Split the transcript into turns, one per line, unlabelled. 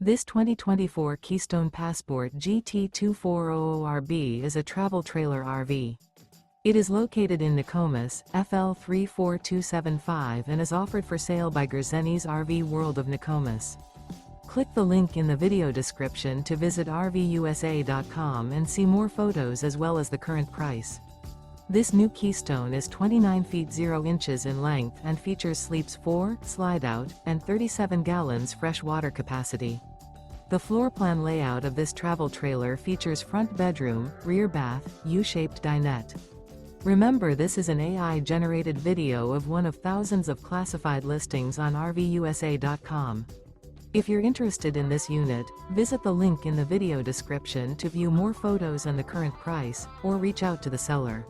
This 2024 Keystone Passport GT 2400RB is a travel trailer RV. It is located in Nokomis, FL 34275 and is offered for sale by Gerzeny's RV World of Nokomis. Click the link in the video description to visit RVUSA.com and see more photos as well as the current price. This new Keystone is 29 feet 0 inches in length and features sleeps 4, Slideout, and 37 gallons fresh water capacity. The floor plan layout of this travel trailer features front bedroom, rear bath, U-shaped dinette. Remember, this is an AI-generated video of one of thousands of classified listings on RVUSA.com. If you're interested in this unit, visit the link in the video description to view more photos and the current price, or reach out to the seller.